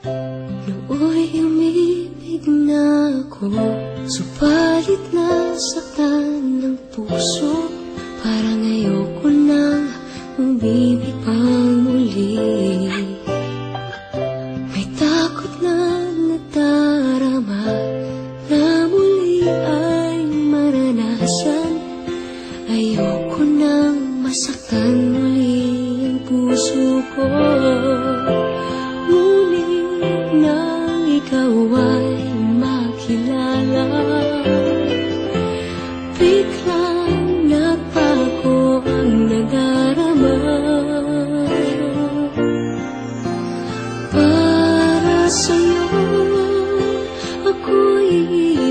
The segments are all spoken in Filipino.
Nooy umibig na ako, subalit nasaktan ng puso. Parang ayoko nang umibig pang muli. May takot na nadarama na muli ay maranasan. Ayoko nang masaktan muli ang puso ko. Nang ikaw ay makilala, biglang nagbago ang nadarama. Para sa'yo, ako'y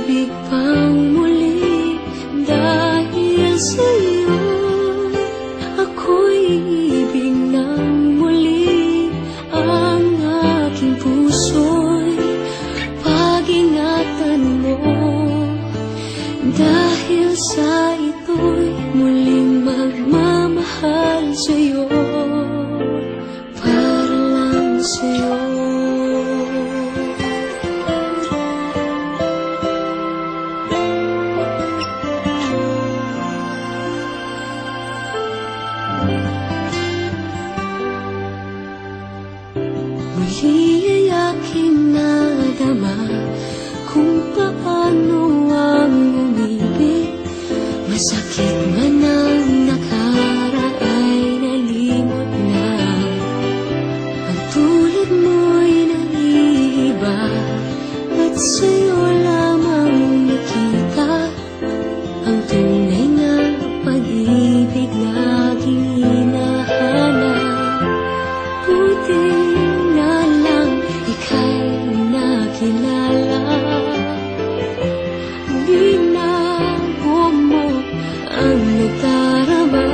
ibig pang muli. Dahil sa'yo, ako'y ibig ng muli. Ang aking puso'y pag-ingatan mo. Dahil sa ito'y muling magmamahal sa'yo, para lang sa'yo. Muli ay aking nadama kung paano ang umibig. Masakit man ang nakaraan nalimot na. Ang tulad mo'y naiiba at sa'yo lamang nakita ang tunay na pag-ibig laging hinahanap. Buti na lang ika'y nakilala. Binago mo ang nadarama.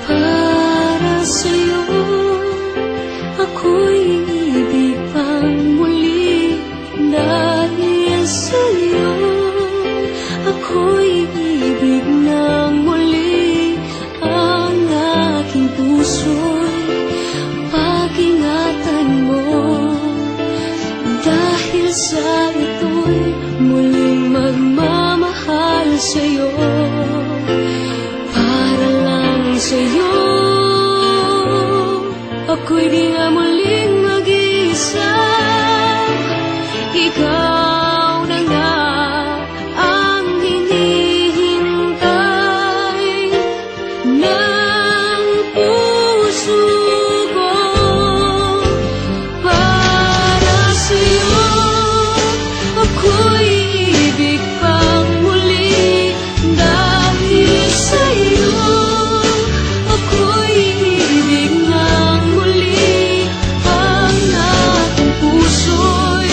Para sa'yo, ako'y ibig pang muli. Dahil sa'yo, ako'y ibig ng muli. Ang aking puso'y pag-ingatan mo. Dahil sa ito'y muling magmamahal sa'yo, para lang sa'yo. Ako'y di nga muling mag-iisa. Ikaw na nga ang hinihintay ng puso ko. Para sa'yo, ako'y ibig pang muli. Dahil sa'yo, ako'y ibig ng muli. Ang aking puso'y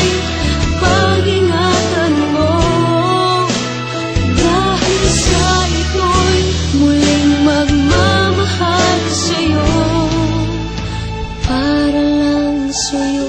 pag-ingatan mo. Dahil sa ito'y muling magmamahal sa'yo, para lang sa'yo.